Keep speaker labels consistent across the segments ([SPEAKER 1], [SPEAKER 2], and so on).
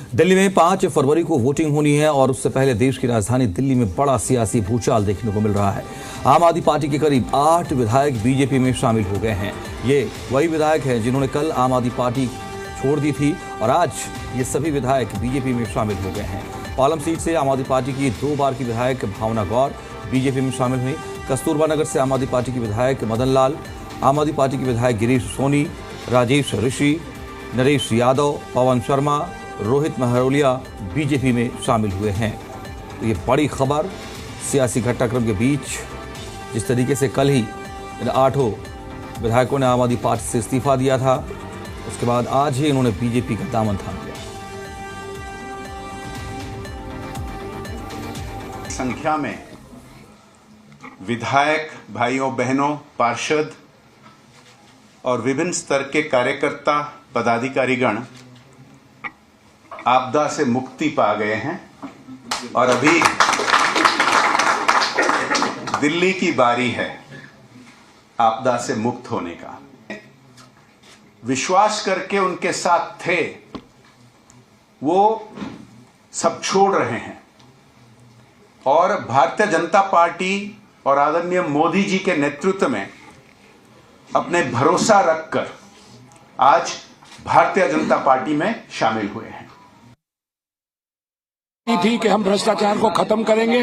[SPEAKER 1] दिल्ली में 5 फरवरी को वोटिंग होनी है और उससे पहले देश की राजधानी दिल्ली में बड़ा सियासी भूचाल देखने को मिल रहा है। आम आदमी पार्टी के करीब 8 विधायक बीजेपी में शामिल हो गए हैं। ये वही विधायक हैं जिन्होंने कल आम आदमी पार्टी छोड़ दी थी और आज ये सभी विधायक बीजेपी में शामिल हो गए हैं। पालम सीट से आम आदमी पार्टी की 2 बार की विधायक भावना गौर बीजेपी में शामिल हुई। कस्तूरबा नगर से आम आदमी पार्टी के विधायक मदन लाल, आम आदमी पार्टी के विधायक गिरीश सोनी, राजेश ऋषि, नरेश यादव, पवन शर्मा, रोहित महरोलिया बीजेपी में शामिल हुए हैं। तो ये बड़ी खबर सियासी घटनाक्रम के बीच जिस तरीके से कल ही इन 8 विधायकों ने आम आदमी पार्टी से इस्तीफा दिया था, उसके बाद आज ही इन्होंने बीजेपी का दामन थाम लिया।
[SPEAKER 2] संख्या में विधायक भाइयों बहनों, पार्षद और विभिन्न स्तर के कार्यकर्ता पदाधिकारीगण आपदा से मुक्ति पा गए हैं और अभी दिल्ली की बारी है आपदा से मुक्त होने का। विश्वास करके उनके साथ थे वो सब छोड़ रहे हैं और भारतीय जनता पार्टी और आदरणीय मोदी जी के नेतृत्व में अपने भरोसा रखकर आज भारतीय जनता पार्टी में शामिल हुए हैं।
[SPEAKER 3] थी कि हम भ्रष्टाचार को खत्म करेंगे,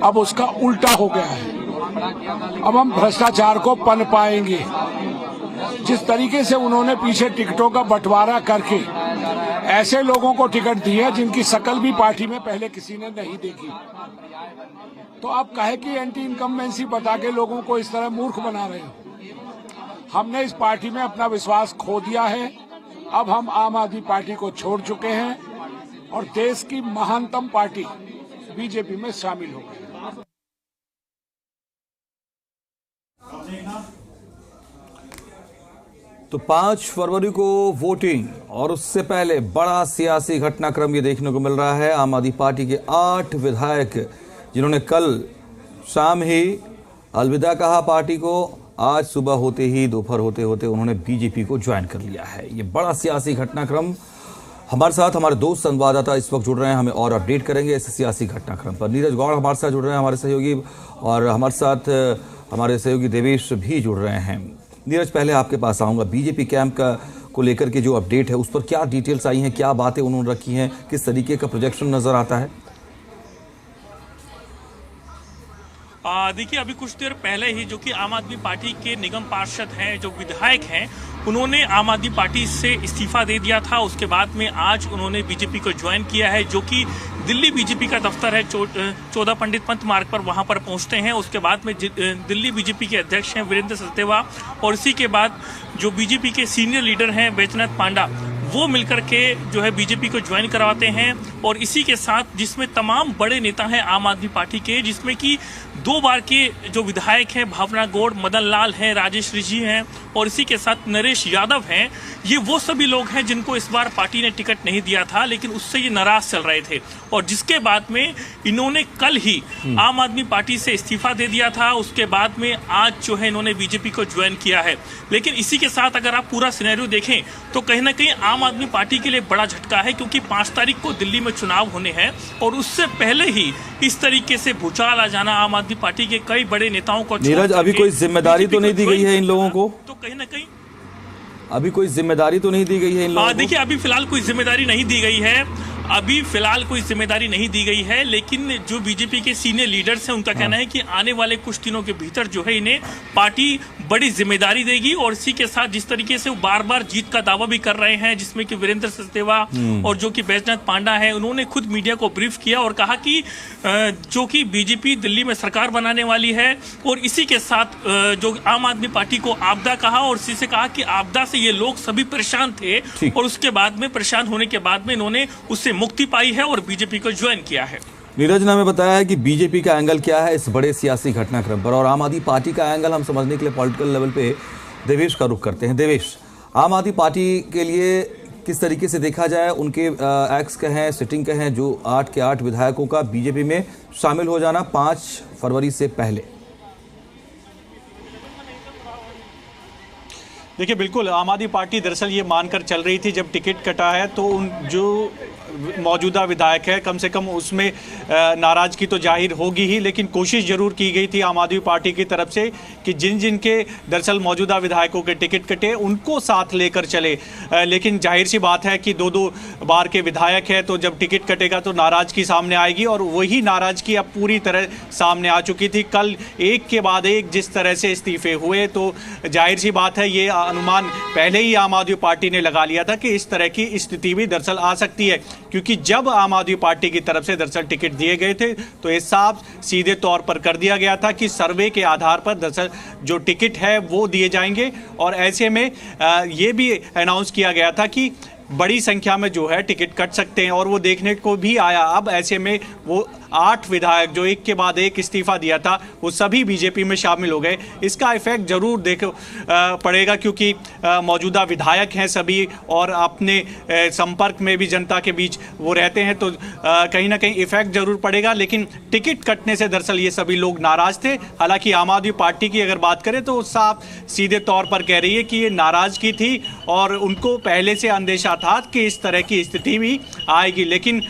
[SPEAKER 3] अब उसका उल्टा हो गया है। अब हम भ्रष्टाचार को पनपाएंगे। जिस तरीके से उन्होंने पीछे टिकटों का बंटवारा करके ऐसे लोगों को टिकट दी है जिनकी शकल भी पार्टी में पहले किसी ने नहीं देखी, तो आप कहे कि एंटी इनकम्बेंसी बता के लोगों को इस तरह मूर्ख बना रहे हो। हमने इस पार्टी में अपना विश्वास खो दिया है। अब हम आम आदमी पार्टी को छोड़ चुके हैं और देश की महानतम पार्टी बीजेपी में शामिल हो गई।
[SPEAKER 1] तो 5 फरवरी को वोटिंग और उससे पहले बड़ा सियासी घटनाक्रम ये देखने को मिल रहा है। आम आदमी पार्टी के 8 विधायक जिन्होंने कल शाम ही अलविदा कहा पार्टी को, आज सुबह होते ही दोपहर होते होते उन्होंने बीजेपी को ज्वाइन कर लिया है। ये बड़ा सियासी घटनाक्रम। हमारे साथ हमारे दोस्त संवाददाता इस वक्त जुड़ रहे हैं, हमें और अपडेट करेंगे इस सियासी घटनाक्रम पर। नीरज गौड़ हमारे साथ जुड़ रहे हैं, हमारे सहयोगी, और हमारे साथ हमारे सहयोगी देवेश भी जुड़ रहे हैं। नीरज, पहले आपके पास आऊँगा। बीजेपी कैंप को लेकर के जो अपडेट है उस पर क्या डिटेल्स आई हैं, क्या बातें उन्होंने रखी हैं, किस तरीके का प्रोजेक्शन नजर आता है?
[SPEAKER 4] देखिए, अभी कुछ देर पहले ही जो कि आम आदमी पार्टी के निगम पार्षद हैं, जो विधायक हैं, उन्होंने आम आदमी पार्टी से इस्तीफा दे दिया था। उसके बाद में आज उन्होंने बीजेपी को ज्वाइन किया है, जो कि दिल्ली बीजेपी का दफ्तर है 14 पंडित पंत मार्ग पर, वहां पर पहुंचते हैं। उसके बाद में दिल्ली बीजेपी के अध्यक्ष हैं वीरेंद्र सचदेवा, और इसी के बाद जो बीजेपी के सीनियर लीडर हैं बैजनाथ पांडा, वो मिलकर के जो है बीजेपी को ज्वाइन करवाते हैं। और इसी के साथ जिसमें तमाम बड़े नेता हैं आम आदमी पार्टी के, जिसमें कि 2 बार के जो विधायक हैं भावना गौड़, मदन लाल हैं, राजेश ऋषि हैं, और इसी के साथ नरेश यादव हैं। ये वो सभी लोग हैं जिनको इस बार पार्टी ने टिकट नहीं दिया था, लेकिन उससे ये नाराज चल रहे थे। और जिसके बाद में इन्होंने कल ही आम आदमी पार्टी से इस्तीफा दे दिया था। उसके बाद में आज जो है इन्होंने बीजेपी को ज्वाइन किया है। लेकिन इसी के साथ अगर आप पूरा सिनेरियो देखें तो कहीं ना कहीं आम आदमी पार्टी के लिए बड़ा झटका है, क्योंकि 5 तारीख को दिल्ली में चुनाव होने हैं और उससे पहले ही इस तरीके से भूचाल आ जाना आम आदमी पार्टी के कई बड़े नेताओं को।
[SPEAKER 1] नीरज, अभी कोई जिम्मेदारी तो नहीं दी गई है इन लोगों को?
[SPEAKER 4] तो कहीं ना कहीं
[SPEAKER 1] अभी कोई जिम्मेदारी तो नहीं दी गई है इन लोगों को?
[SPEAKER 4] देखिए, अभी फिलहाल कोई जिम्मेदारी नहीं दी गई है। अभी फिलहाल कोई जिम्मेदारी नहीं दी गई है, लेकिन जो बीजेपी के सीनियर लीडर्स हैं उनका कहना है कि आने वाले कुछ दिनों के भीतर जो है इन्हें पार्टी बड़ी जिम्मेदारी देगी। और इसी के साथ जिस तरीके से वो बार बार जीत का दावा भी कर रहे हैं, जिसमें कि वीरेंद्र सचदेवा और जो कि बैजनाथ पांडा है, उन्होंने खुद मीडिया को ब्रीफ किया और कहा कि जो कि बीजेपी दिल्ली में सरकार बनाने वाली है। और इसी के साथ जो आम आदमी पार्टी को आपदा कहा, और इसी से कहा कि आपदा से ये लोग सभी परेशान थे और उसके बाद में परेशान होने के बाद में इन्होंने उससे मुक्ति पाई है और बीजेपी को ज्वाइन किया है।
[SPEAKER 1] नीरज ने हमें बताया है कि बीजेपी का एंगल क्या है इस बड़े सियासी घटनाक्रम पर, और आम आदमी पार्टी का एंगल हम समझने के लिए पॉलिटिकल लेवल पे देवेश का रुख करते हैं। देवेश, आम आदमी पार्टी के लिए किस तरीके से देखा जाए, उनके एक्स कहें, सिटिंग कहें, जो 8 के 8 विधायकों का बीजेपी में शामिल हो जाना 5 फरवरी से पहले?
[SPEAKER 5] देखिए बिल्कुल, आम आदमी पार्टी दरअसल ये मानकर चल रही थी जब टिकट कटा है तो उन जो मौजूदा विधायक है कम से कम उसमें नाराजगी तो जाहिर होगी ही, लेकिन कोशिश जरूर की गई थी आम आदमी पार्टी की तरफ से कि जिन जिन के दरअसल मौजूदा विधायकों के टिकट कटे उनको साथ लेकर चले। लेकिन जाहिर सी बात है कि 2-2 बार के विधायक है तो जब टिकट कटेगा तो नाराजगी सामने आएगी, और वही नाराजगी अब पूरी तरह सामने आ चुकी थी। कल एक के बाद एक जिस तरह से इस्तीफे हुए तो जाहिर सी बात है ये अनुमान पहले ही आम आदमी पार्टी ने लगा लिया था कि इस तरह की स्थिति भी दरअसल आ सकती है, क्योंकि जब आम आदमी पार्टी की तरफ से दरअसल टिकट दिए गए थे तो ये साफ सीधे तौर पर कर दिया गया था कि सर्वे के आधार पर दरअसल जो टिकट है वो दिए जाएंगे, और ऐसे में ये भी अनाउंस किया गया था कि बड़ी संख्या में जो है टिकट कट सकते हैं, और वो देखने को भी आया। अब ऐसे में वो 8 विधायक जो एक के बाद एक इस्तीफा दिया था वो सभी बीजेपी में शामिल हो गए। इसका इफेक्ट जरूर पड़ेगा, क्योंकि मौजूदा विधायक हैं सभी और अपने संपर्क में भी जनता के बीच वो रहते हैं, तो कहीं ना कहीं इफेक्ट जरूर पड़ेगा। लेकिन टिकट कटने से दरअसल ये सभी लोग नाराज थे। हालांकि आम आदमी पार्टी की अगर बात करें तो साफ सीधे तौर पर कह रही है कि ये नाराजगी थी और उनको पहले से अंदेशा था कि इस तरह की स्थिति भी आएगी। लेकिन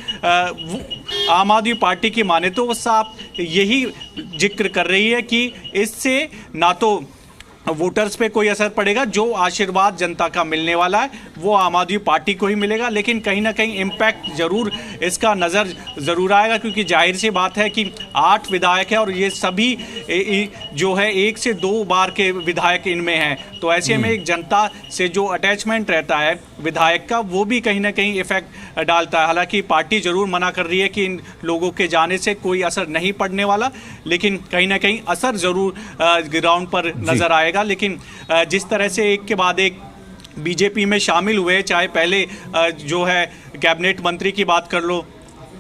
[SPEAKER 5] आम आदमी पार्टी की माने तो वो साफ यही जिक्र कर रही है कि इससे ना तो वोटर्स पे कोई असर पड़ेगा, जो आशीर्वाद जनता का मिलने वाला है वो आम आदमी पार्टी को ही मिलेगा, लेकिन कहीं ना कहीं इम्पैक्ट जरूर इसका नज़र ज़रूर आएगा, क्योंकि जाहिर सी बात है कि 8 विधायक है और ये सभी जो है 1 से 2 बार के विधायक इनमें हैं, तो ऐसे में एक जनता से जो अटैचमेंट रहता है विधायक का वो भी कहीं ना कहीं इफेक्ट डालता है। हालांकि पार्टी जरूर मना कर रही है कि इन लोगों के जाने से कोई असर नहीं पड़ने वाला, लेकिन कहीं ना कहीं असर जरूर ग्राउंड पर नजर आएगा। लेकिन जिस तरह से एक के बाद एक बीजेपी में शामिल हुए, चाहे पहले जो है कैबिनेट मंत्री की बात कर लो,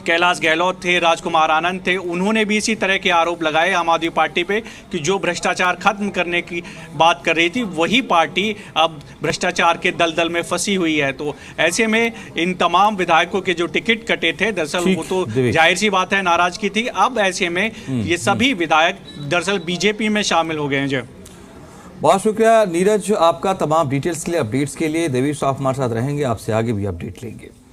[SPEAKER 5] कैलाश गहलोत थे, राजकुमार आनंद थे, उन्होंने भी इसी तरह के आरोप लगाए आम आदमी पार्टी पे कि जो भ्रष्टाचार खत्म करने की बात कर रही थी वही पार्टी अब भ्रष्टाचार के दलदल में फंसी हुई है। तो ऐसे में इन तमाम विधायकों के जो टिकट कटे थे दरअसल वो तो जाहिर सी बात है नाराजगी थी। अब ऐसे में ये सभी विधायक दरअसल बीजेपी में शामिल हो गए हैं। जय
[SPEAKER 1] बहुत शुक्रिया नीरज आपका तमाम डिटेल्स के लिए, अपडेट्स के लिए। देवेश आप हमारे साथ रहेंगे, आपसे आगे भी अपडेट लेंगे।